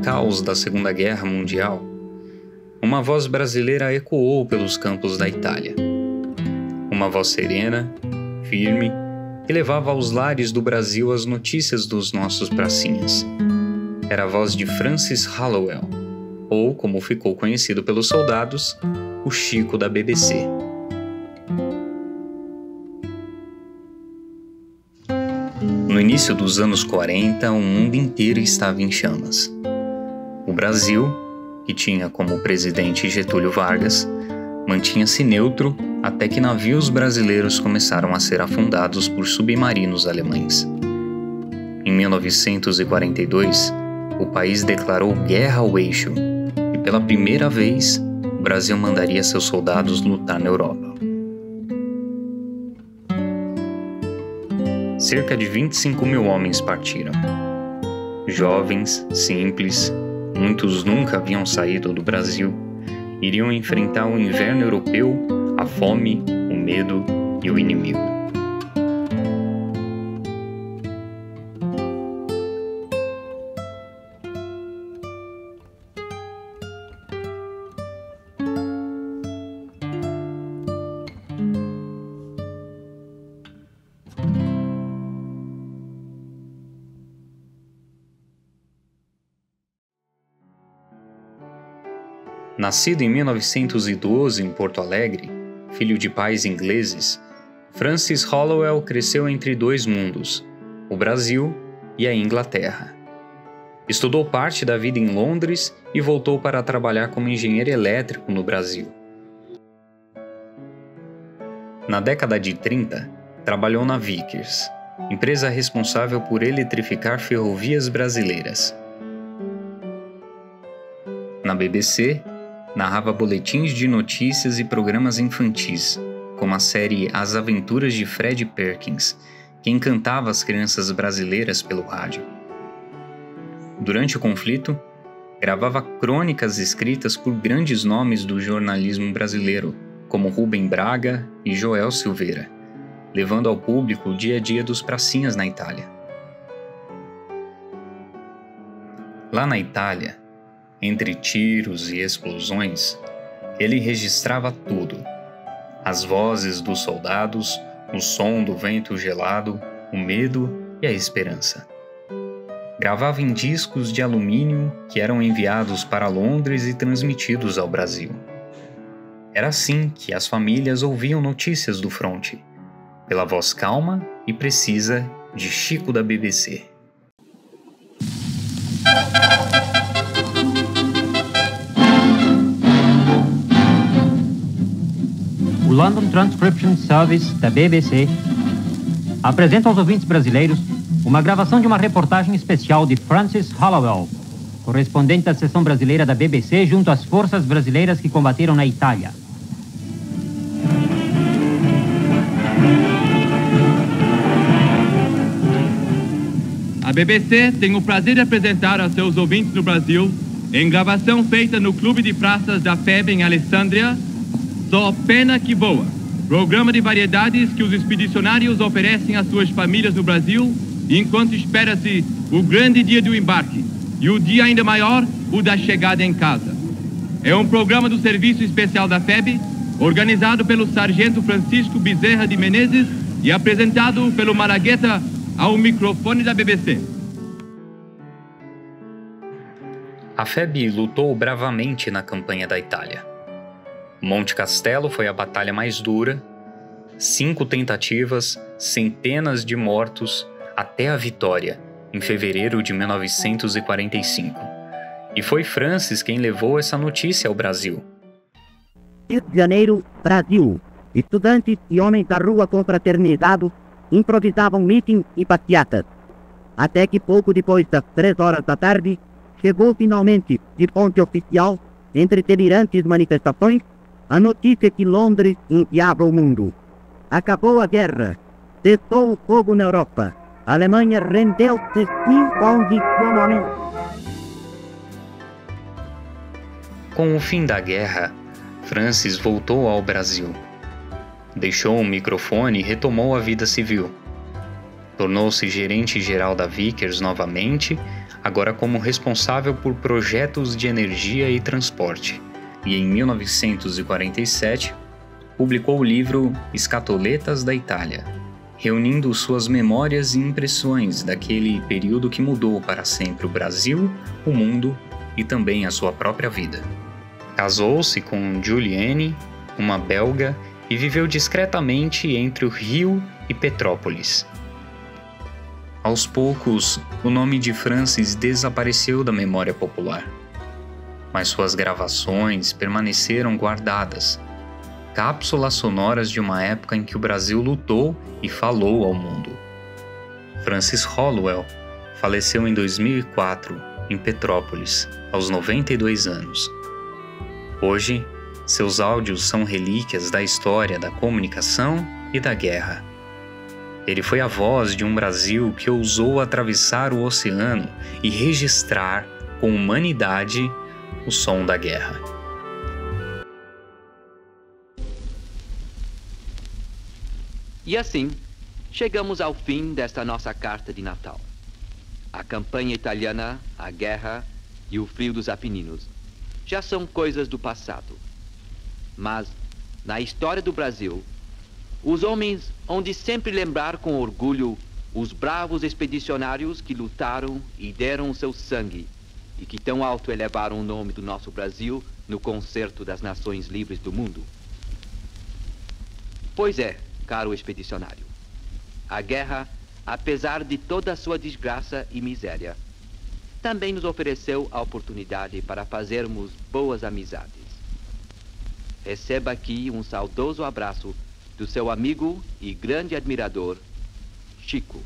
caos da Segunda Guerra Mundial, uma voz brasileira ecoou pelos campos da Itália. Uma voz serena, firme, que levava aos lares do Brasil as notícias dos nossos pracinhas. Era a voz de Francis Hallowell, ou, como ficou conhecido pelos soldados, o Chico da BBC. No início dos anos 40, o mundo inteiro estava em chamas. O Brasil, que tinha como presidente Getúlio Vargas, mantinha-se neutro até que navios brasileiros começaram a ser afundados por submarinos alemães. Em 1942, o país declarou guerra ao eixo e, pela primeira vez, o Brasil mandaria seus soldados lutar na Europa. Cerca de 25 mil homens partiram. Jovens, simples, muitos nunca haviam saído do Brasil, iriam enfrentar o inverno europeu, a fome, o medo e o inimigo. Nascido em 1912 em Porto Alegre, filho de pais ingleses, Francis Hallowell cresceu entre dois mundos, o Brasil e a Inglaterra. Estudou parte da vida em Londres e voltou para trabalhar como engenheiro elétrico no Brasil. Na década de 30, trabalhou na Vickers, empresa responsável por eletrificar ferrovias brasileiras. Na BBC, narrava boletins de notícias e programas infantis, como a série As Aventuras de Fred Perkins, que encantava as crianças brasileiras pelo rádio. Durante o conflito, gravava crônicas escritas por grandes nomes do jornalismo brasileiro, como Rubem Braga e Joel Silveira, levando ao público o dia a dia dos pracinhas na Itália. Lá na Itália, entre tiros e explosões, ele registrava tudo. As vozes dos soldados, o som do vento gelado, o medo e a esperança. Gravava em discos de alumínio que eram enviados para Londres e transmitidos ao Brasil. Era assim que as famílias ouviam notícias do fronte, pela voz calma e precisa de Chico da BBC. O London Transcription Service da BBC apresenta aos ouvintes brasileiros uma gravação de uma reportagem especial de Francis Hallowell, correspondente da seção brasileira da BBC junto às forças brasileiras que combateram na Itália. A BBC tem o prazer de apresentar aos seus ouvintes no Brasil, em gravação feita no Clube de Praças da FEB em Alessandria, Só Pena que Voa, programa de variedades que os expedicionários oferecem às suas famílias no Brasil, enquanto espera-se o grande dia do embarque e o dia ainda maior, o da chegada em casa. É um programa do Serviço Especial da FEB, organizado pelo Sargento Francisco Bezerra de Menezes e apresentado pelo Malagueta ao microfone da BBC. A FEB lutou bravamente na campanha da Itália. Monte Castelo foi a batalha mais dura, 5 tentativas, centenas de mortos, até a vitória, em fevereiro de 1945. E foi Francis quem levou essa notícia ao Brasil. Rio de Janeiro, Brasil. Estudantes e homens da rua confraternizados improvisavam meeting e passeatas. Até que pouco depois das 3 horas da tarde, chegou finalmente, de fonte oficial, entre delirantes manifestações, a notícia que Londres enviava ao mundo. Acabou a guerra. Cessou o fogo na Europa. A Alemanha rendeu-se incondicionalmente. Com o fim da guerra, Francis voltou ao Brasil. Deixou o microfone e retomou a vida civil. Tornou-se gerente-geral da Vickers novamente, agora como responsável por projetos de energia e transporte, e em 1947 publicou o livro Escatoletas da Itália, reunindo suas memórias e impressões daquele período que mudou para sempre o Brasil, o mundo e também a sua própria vida. Casou-se com Julienne, uma belga, e viveu discretamente entre o Rio e Petrópolis. Aos poucos, o nome de Francis desapareceu da memória popular, mas suas gravações permaneceram guardadas, cápsulas sonoras de uma época em que o Brasil lutou e falou ao mundo. Francis Hollowell faleceu em 2004, em Petrópolis, aos 92 anos. Hoje, seus áudios são relíquias da história da comunicação e da guerra. Ele foi a voz de um Brasil que ousou atravessar o oceano e registrar com humanidade o som da guerra. E assim, chegamos ao fim desta nossa carta de Natal. A campanha italiana, a guerra e o frio dos Apeninos já são coisas do passado. Mas, na história do Brasil, os homens hão de sempre lembrar com orgulho os bravos expedicionários que lutaram e deram o seu sangue e que tão alto elevaram o nome do nosso Brasil no concerto das nações livres do mundo. Pois é, caro expedicionário, a guerra, apesar de toda a sua desgraça e miséria, também nos ofereceu a oportunidade para fazermos boas amizades. Receba aqui um saudoso abraço do seu amigo e grande admirador, Chico.